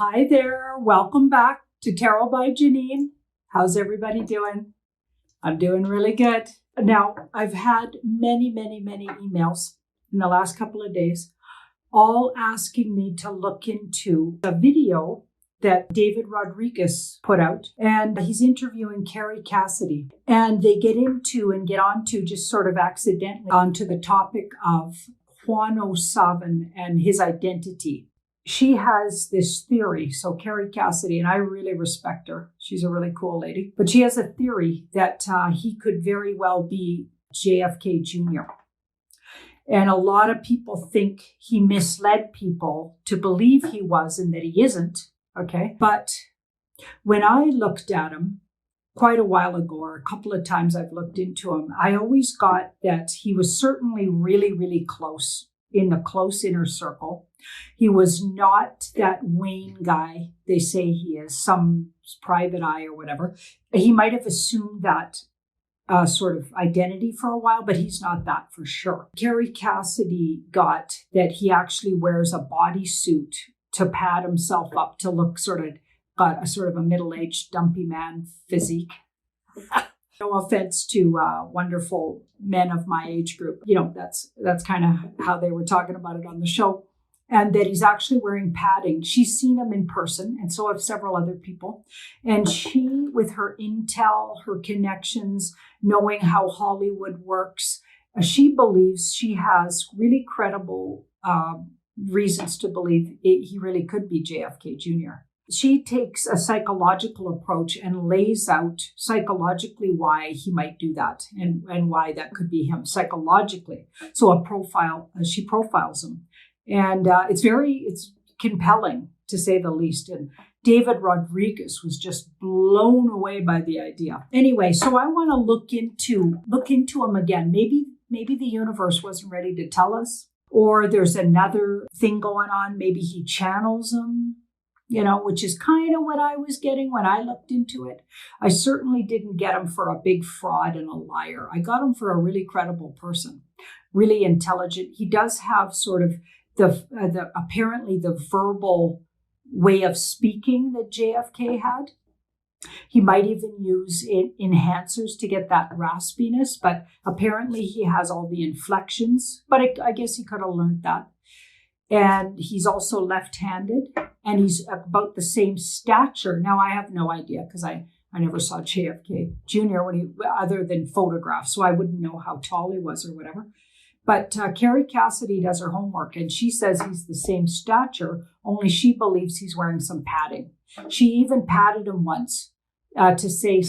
Hi there. Welcome back to Tarot by Janine. How's everybody doing? I'm doing really good. Now, I've had many emails in the last couple of days, all asking me to look into a video that David Rodriguez put out, and he's interviewing Carrie Cassidy. And they get onto just sort of accidentally onto the topic of Juan Savin and his identity. She has this theory, so Carrie Cassidy, and I really respect her. She's a really cool lady. But she has a theory that he could very well be JFK Jr. And a lot of people think he misled people to believe he was and that he isn't, okay? But when I looked at him quite a while ago, or a couple of times I've looked into him, I always got that he was certainly really close, in the close inner circle. He was not that Wayne guy they say he is, some private eye or whatever. He might have assumed that sort of identity for a while, but he's not that for sure. Carrie Cassidy got that he actually wears a bodysuit to pad himself up to look got a sort of a middle-aged dumpy man physique. No offense to wonderful men of my age group. You know, that's kind of how they were talking about it on the show. And that he's actually wearing padding. She's seen him in person, and so have several other people. And she, with her intel, her connections, knowing how Hollywood works, she believes she has really credible reasons to believe he really could be JFK Jr. She takes a psychological approach and lays out psychologically why he might do that and why that could be him psychologically. So she profiles him. And it's compelling, to say the least. And David Rodriguez was just blown away by the idea. Anyway, so I want to look into him again. Maybe the universe wasn't ready to tell us, or there's another thing going on. Maybe he channels him, which is kind of what I was getting when I looked into it. I certainly didn't get him for a big fraud and a liar. I got him for a really credible person, really intelligent. He does have sort of apparently the verbal way of speaking that JFK had. He might even use enhancers to get that raspiness, but apparently he has all the inflections. But I guess he could have learned that. And he's also left-handed, and he's about the same stature. Now, I have no idea because I never saw JFK Jr. other than photographs, so I wouldn't know how tall he was or whatever. But Carrie Cassidy does her homework, and she says he's the same stature, only she believes he's wearing some padding. She even patted him once to say,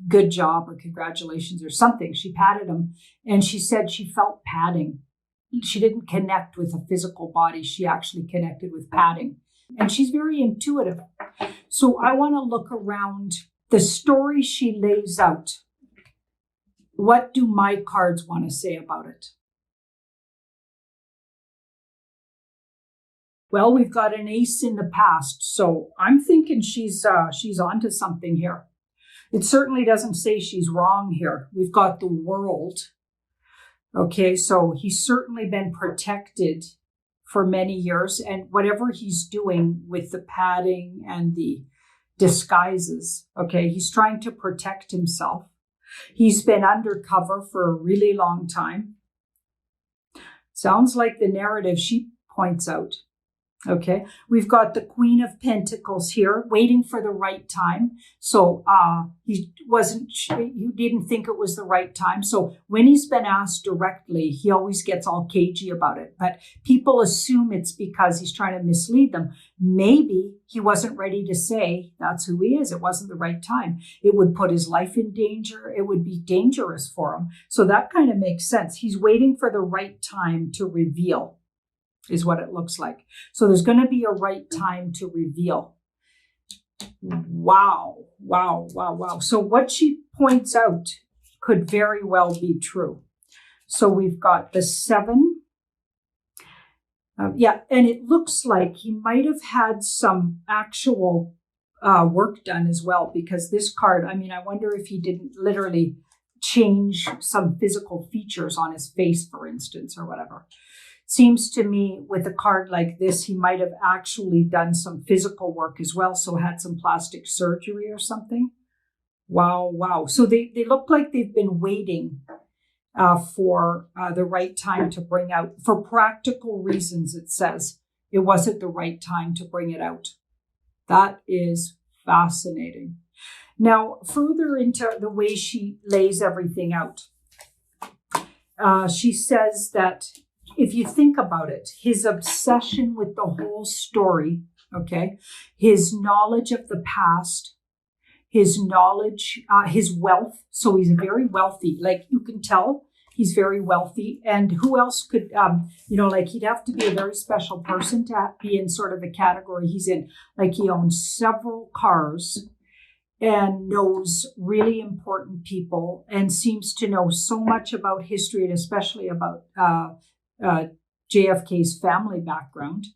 good job or congratulations or something. She patted him, and she said she felt padding. She didn't connect with a physical body. She actually connected with padding. And she's very intuitive. So I want to look around the story she lays out. What do my cards want to say about it? Well, we've got an ace in the past, so I'm thinking she's onto something here. It certainly doesn't say she's wrong here. We've got the World. Okay, so he's certainly been protected for many years, and whatever he's doing with the padding and the disguises, okay, he's trying to protect himself. He's been undercover for a really long time. Sounds like the narrative she points out. Okay, we've got the Queen of Pentacles here, waiting for the right time. So he didn't think it was the right time. So when he's been asked directly, he always gets all cagey about it. But people assume it's because he's trying to mislead them. Maybe he wasn't ready to say that's who he is. It wasn't the right time. It would put his life in danger. It would be dangerous for him. So that kind of makes sense. He's waiting for the right time to reveal, is what it looks like. So there's going to be a right time to reveal. Wow. So what she points out could very well be true. So we've got the 7. And it looks like he might have had some actual work done as well, because this card, I wonder if he didn't literally change some physical features on his face, for instance, or whatever. Seems to me with a card like this, he might have actually done some physical work as well. So had some plastic surgery or something. Wow, wow. So they look like they've been waiting for the right time to bring out. For practical reasons, it says it wasn't the right time to bring it out. That is fascinating. Now, further into the way she lays everything out, she says that if you think about it, his obsession with the whole story, okay, his knowledge of the past, his knowledge, his wealth. So he's very wealthy. Like you can tell he's very wealthy. And who else could, like he'd have to be a very special person to be in sort of the category he's in. Like he owns several cars and knows really important people and seems to know so much about history and especially about JFK's family background.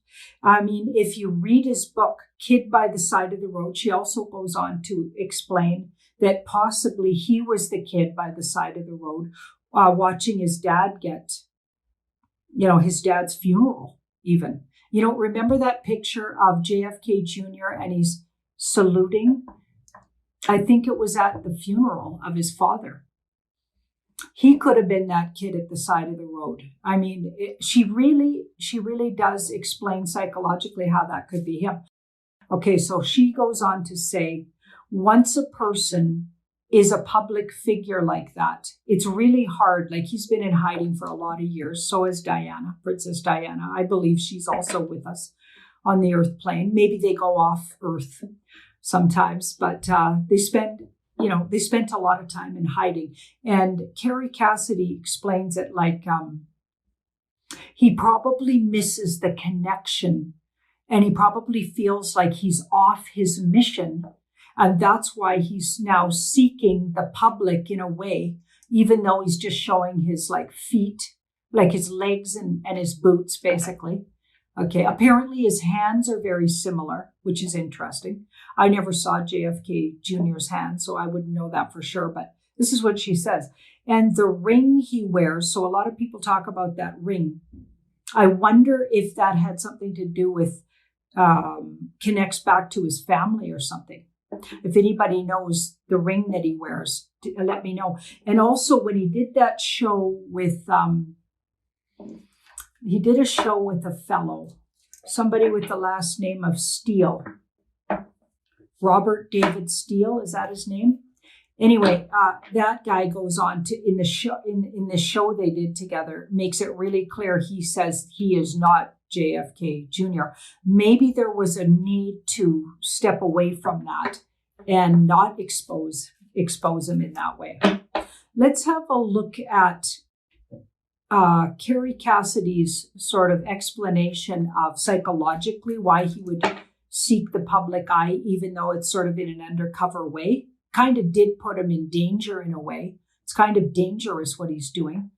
I mean, if you read his book, Kid by the Side of the Road, she also goes on to explain that possibly he was the kid by the side of the road, watching his dad get, his dad's funeral even. Remember that picture of JFK Jr. and he's saluting? I think it was at the funeral of his father. He could have been that kid at the side of the road. I mean, she really does explain psychologically how that could be him. Okay, so she goes on to say, once a person is a public figure like that, it's really hard. Like he's been in hiding for a lot of years. So is Diana, Princess Diana. I believe she's also with us on the Earth plane. Maybe they go off Earth sometimes, but they spent a lot of time in hiding. And Carrie Cassidy explains it like he probably misses the connection and he probably feels like he's off his mission. And that's why he's now seeking the public in a way, even though he's just showing his feet, like his legs and his boots, basically. Okay, apparently his hands are very similar, which is interesting. I never saw JFK Jr.'s hands, so I wouldn't know that for sure, but this is what she says. And the ring he wears, so a lot of people talk about that ring. I wonder if that had something to do with, connects back to his family or something. If anybody knows the ring that he wears, let me know. And also when he did that show with, he did a show with a fellow, somebody with the last name of Steele. Robert David Steele, is that his name? Anyway, that guy goes on to, in the show they did together, makes it really clear. He says he is not JFK Jr. Maybe there was a need to step away from that and not expose him in that way. Let's have a look at Carrie Cassidy's sort of explanation of psychologically why he would seek the public eye, even though it's sort of in an undercover way. Kind of did put him in danger in a way. It's kind of dangerous what he's doing.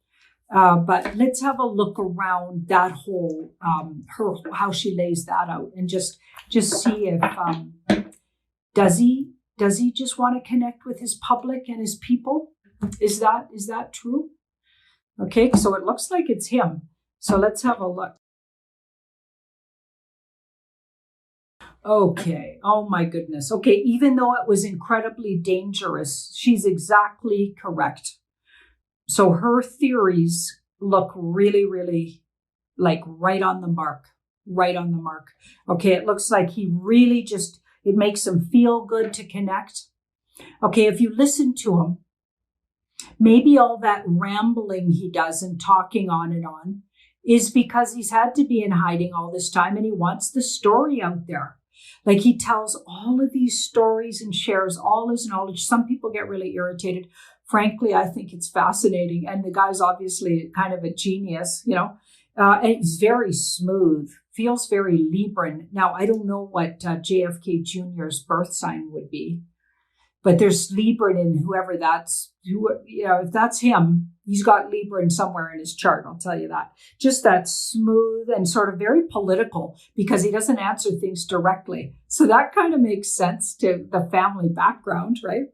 But let's have a look around that whole, how she lays that out and just see if, does he just want to connect with his public and his people? Is that true? Okay, so it looks like it's him. So let's have a look. Okay, oh my goodness. Okay, even though it was incredibly dangerous, she's exactly correct. So her theories look really, really like right on the mark. Okay, it looks like he really it makes him feel good to connect. Okay, if you listen to him, maybe all that rambling he does and talking on and on is because he's had to be in hiding all this time and he wants the story out there. Like he tells all of these stories and shares all his knowledge. Some people get really irritated. Frankly, I think it's fascinating. And the guy's obviously kind of a genius, and he's very smooth, feels very Libran. Now, I don't know what JFK Jr.'s birth sign would be, but there's Libran in whoever if that's him, he's got Libran somewhere in his chart. I'll tell you that. Just that smooth and sort of very political because he doesn't answer things directly. So that kind of makes sense to the family background, right?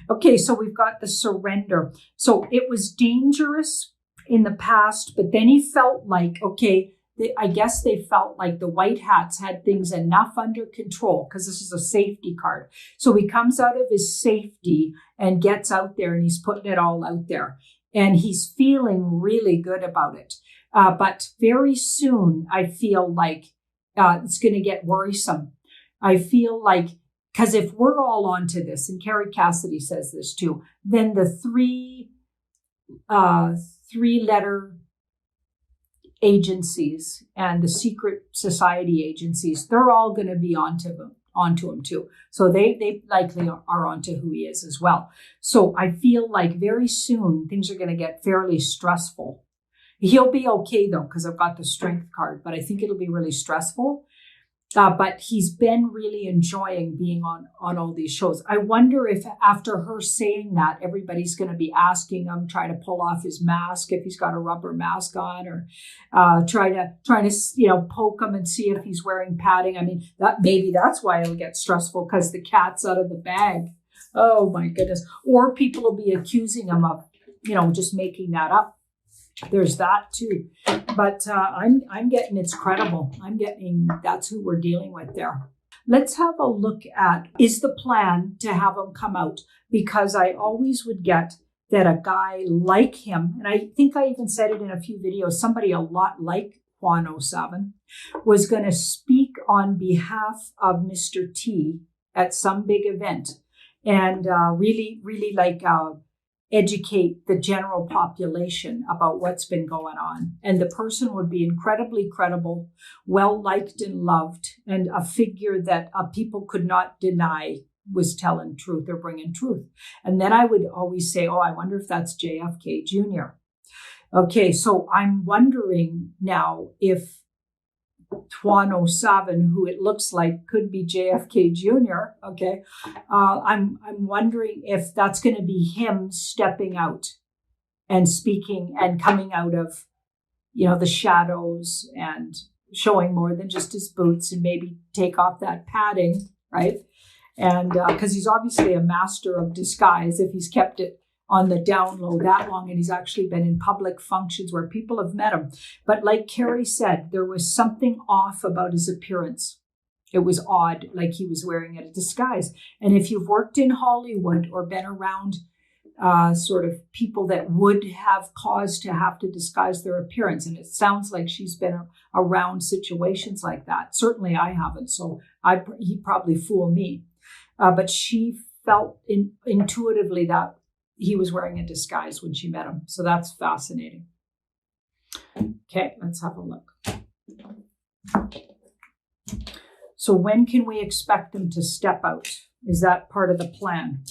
Okay, so we've got the surrender. So it was dangerous in the past, but then he felt like, okay, I guess they felt like the White Hats had things enough under control because this is a safety card. So he comes out of his safety and gets out there and he's putting it all out there. And he's feeling really good about it. But very soon, I feel like it's going to get worrisome. I feel like, because if we're all onto this, and Carrie Cassidy says this too, then the three-letter agencies and the secret society agencies, they're all going to be onto him too. So they likely are onto who he is as well. So I feel like very soon things are going to get fairly stressful. He'll be okay though, because I've got the strength card, but I think it'll be really stressful. But he's been really enjoying being on all these shows. I wonder if after her saying that, everybody's going to be asking him, trying to pull off his mask if he's got a rubber mask on, or trying to poke him and see if he's wearing padding. I mean, maybe that's why it'll get stressful, because the cat's out of the bag. Oh my goodness! Or people will be accusing him of, just making that up. There's that too. But I'm getting it's credible. I'm getting that's who we're dealing with there. Let's have a look at, is the plan to have him come out? Because I always would get that a guy like him, and I think I even said it in a few videos, somebody a lot like Juan Savin was going to speak on behalf of Mr. T at some big event and really educate the general population about what's been going on. And the person would be incredibly credible, well-liked and loved, and a figure that people could not deny was telling truth or bringing truth. And then I would always say, I wonder if that's JFK Jr. Okay, so I'm wondering now if Juan Savin, who it looks like could be JFK Jr., okay, I'm wondering if that's going to be him stepping out and speaking and coming out of, the shadows and showing more than just his boots and maybe take off that padding, right? And because he's obviously a master of disguise if he's kept it on the down low that long, and he's actually been in public functions where people have met him. But like Carrie said, there was something off about his appearance. It was odd, like he was wearing a disguise. And if you've worked in Hollywood or been around sort of people that would have cause to have to disguise their appearance, and it sounds like she's been around situations like that. Certainly I haven't, so he'd probably fool me. But she felt intuitively that he was wearing a disguise when she met him. So that's fascinating. Okay, let's have a look. So when can we expect them to step out? Is that part of the plan?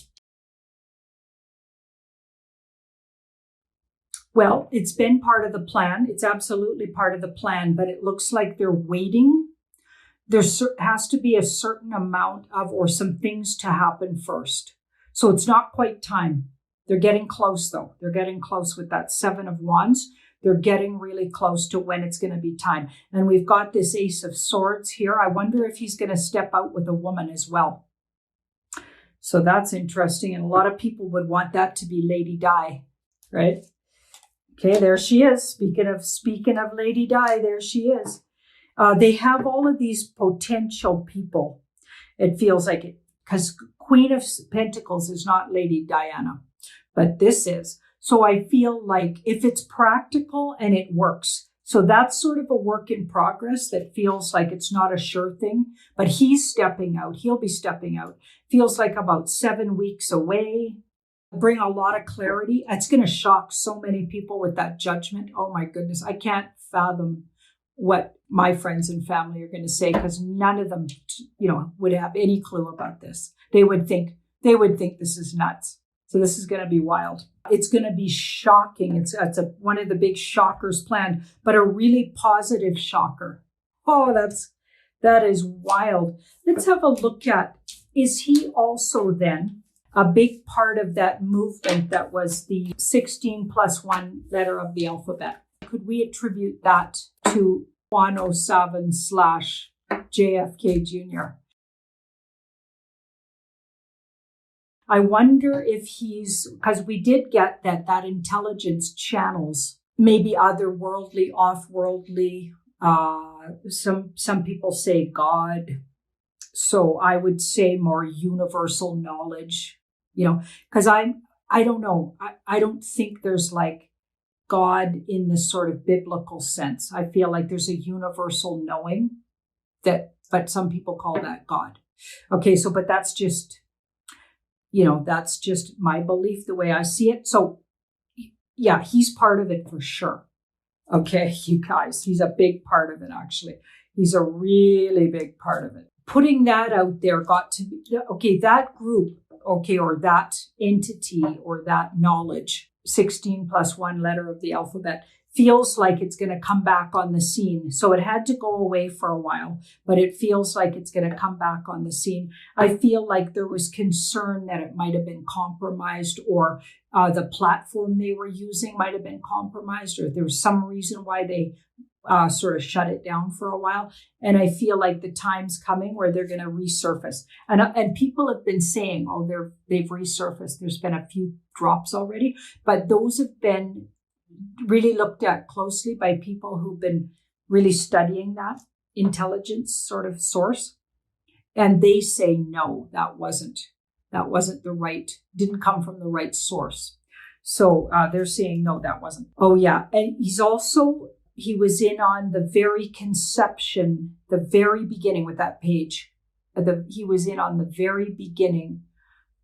Well, it's been part of the plan. It's absolutely part of the plan, but it looks like they're waiting. There has to be a certain amount of, or some things to happen first. So it's not quite time. They're getting close, though. They're getting close with that 7 of Wands. They're getting really close to when it's going to be time. And we've got this Ace of Swords here. I wonder if he's going to step out with a woman as well. So that's interesting. And a lot of people would want that to be Lady Di, right? Okay, there she is. Speaking of Lady Di, there she is. They have all of these potential people. It feels like it, because Queen of Pentacles is not Lady Diana. But this is. So I feel like if it's practical and it works, so that's sort of a work in progress that feels like it's not a sure thing, but he's stepping out. He'll be stepping out. Feels like about 7 weeks away. Bring a lot of clarity. It's going to shock so many people with that judgment. Oh my goodness. I can't fathom what my friends and family are going to say, because none of them, would have any clue about this. They would think this is nuts. So this is going to be wild. It's going to be shocking. It's one of the big shockers planned, but a really positive shocker. Oh, that is wild. Let's have a look at, is he also then a big part of that movement that was the 16 plus 1 letter of the alphabet? Could we attribute that to Juan Savin / JFK Jr.? I wonder if because we did get that intelligence channels maybe otherworldly, off-worldly. Some people say God. So I would say more universal knowledge, because I don't know. I don't think there's like God in the sort of biblical sense. I feel like there's a universal knowing but some people call that God. Okay, so, but that's just my belief, the way I see it. So yeah, he's part of it for sure. Okay, you guys, he's a big part of it, actually. He's a really big part of it. Putting that out there got to be, okay, that group, okay, or that entity or that knowledge, 16 plus one letter of the alphabet, feels like it's going to come back on the scene. So it had to go away for a while, but it feels like it's going to come back on the scene. I feel like there was concern that it might have been compromised, or the platform they were using might have been compromised, or there was some reason why they sort of shut it down for a while. And I feel like the time's coming where they're going to resurface. And people have been saying, oh, they've resurfaced. There's been a few drops already, but those have been really looked at closely by people who've been really studying that intelligence sort of source. And they say, no, that wasn't the right, didn't come from the right source. So they're saying, no, that wasn't. Oh yeah. And he was in on the very conception, the very beginning with that page. He was in on the very beginning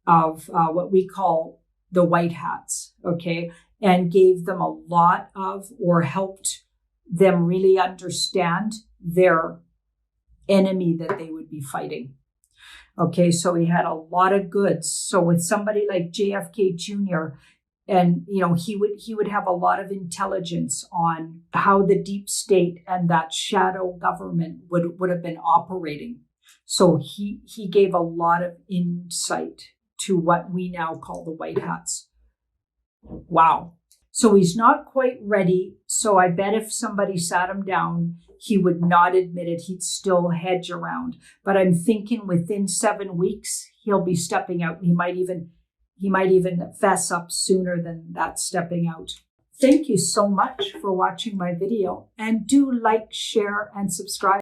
of what we call the white hats, okay? And gave them a lot of, or helped them really understand their enemy that they would be fighting. Okay, so he had a lot of goods. So with somebody like JFK Jr., and he would have a lot of intelligence on how the deep state and that shadow government would have been operating. So he gave a lot of insight to what we now call the white hats. Wow. So he's not quite ready. So I bet if somebody sat him down, he would not admit it. He'd still hedge around. But I'm thinking within 7 weeks, he'll be stepping out. He might even fess up sooner than that stepping out. Thank you so much for watching my video, and do like, share, and subscribe.